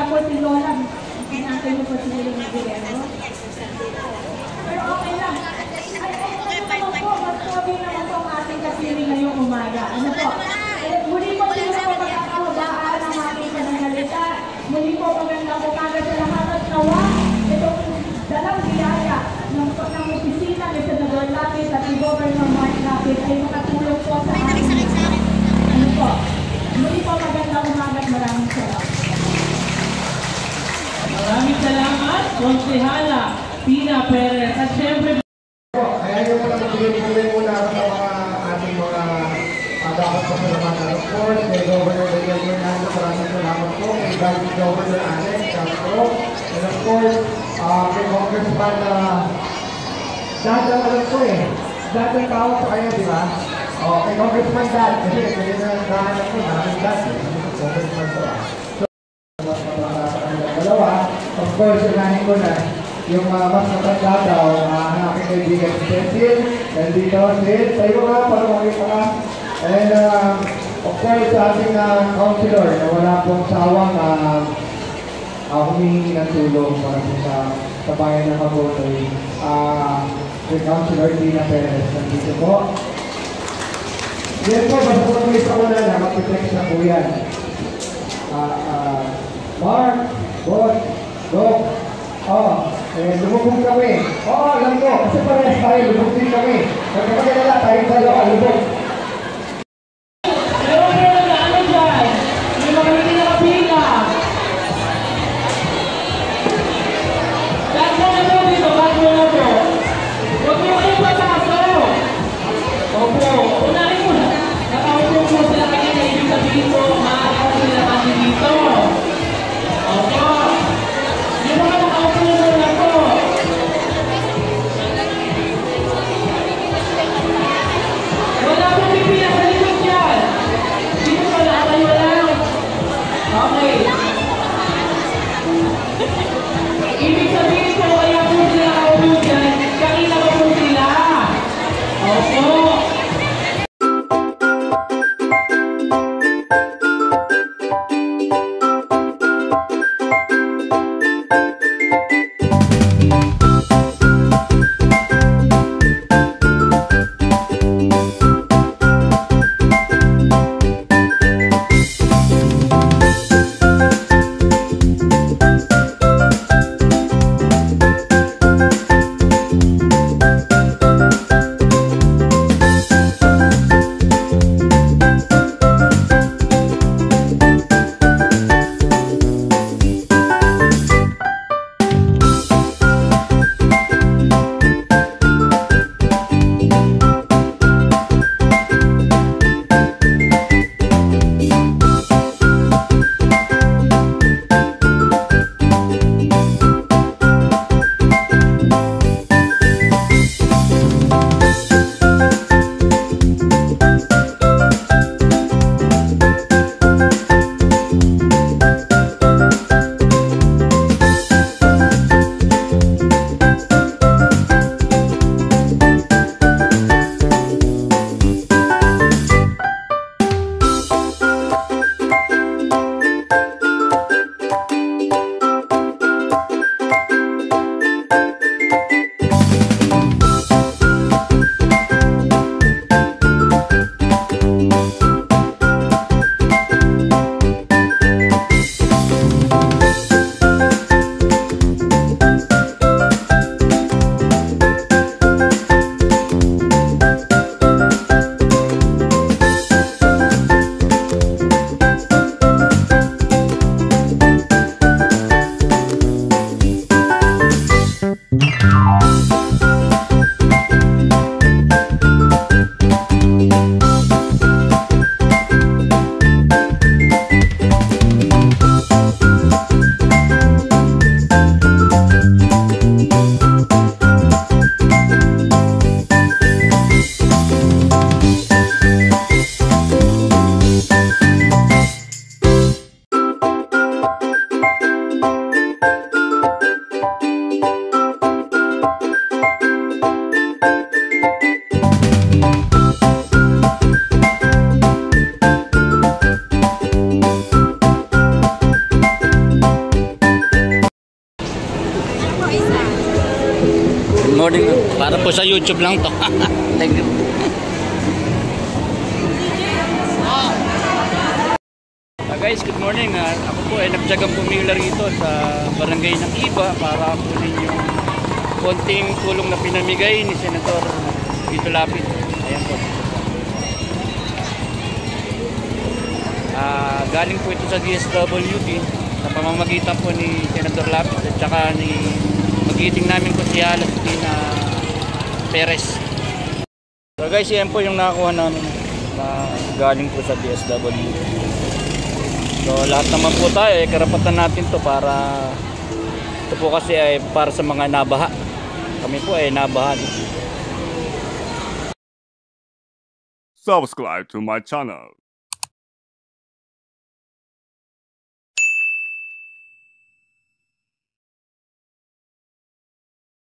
po si Lola. Pinatay mo po si Lola ng Guerrero. Pero okay lang. Ay, naman po, magsabi naman po ang ating kasiri ngayong umaga. Ano po? Muli po sila po magkakahulaan ang ating pananalita. Muli po magandang umaga sa lahat at nawa. Itong dalang biyaya ng opisina ni Senador Lapid at ni Governor Mark Lapid ay makatulong po sa ating ano po. Muli po magandang umaga at maraming salamat. Maraming salamat, Konsehala Pina Perez. At syempre, kaya yung muna magbigay muna sa mga ating mga dapat pasalamatan. Of course, kay Governor Daniel Fernando, maraming salamat po. Kay Guardian Governor Alex Castro. And of course, kay Congressman Dad, alam ko eh. Dad ang tawag sa kanya, di ba? Kay Congressman Dad. Kasi kaya na nahanap ko, maraming Dad. Congressman ko. Of course, unahin ko na yung mas matanda daw ang aking kaibigan si Cecil, nandito Sid, tayo nga para makita ka. And of course, sa ating counselor na wala pong sawang humihingi ng tulong para sa bayan ng Magotoy. Si Councilor Pina Perez, nandito po. Yan po, basta po may sa una na, mag-flex na po yan. Mark, Boss, Doc, lumubog kami. Alam ko, kasi parehas tayo, lumubog din kami. Nagkakagala tayo dalawa, lumubog. pero ano dyan? May mga hindi nakapila. Lahat mo na po dito, lahat mo na po. Huwag mo kayo pataso. Opo, unahin mo na. Nakaupo po sila kanya na ibig sabihin po, maaaw sila kami dito. Opo. Yung mga nakaupo na po. Wala po pipila sa likod yan. Dito pala kayo lang. Okay. Ibig sabihin po, kaya po sila kaupo dyan, kanina pa po sila. Opo. po sa YouTube lang to. Thank you. Guys, good morning. Ako po ay nagtyagang pumila rito sa barangay ng Iba para kunin yung konting tulong na pinamigay ni Senator Tito Lapid. Ayan po. Galing po ito sa DSWD sa pamamagitan po ni Senator Lapid at saka ni magiting namin po si Alas Tina Perez. So guys, yan po yung nakakuha namin na galing po sa DSWD. So lahat naman po tayo, karapatan natin to para ito po kasi ay para sa mga nabaha. Kami po ay nabaha dito. Subscribe to my channel.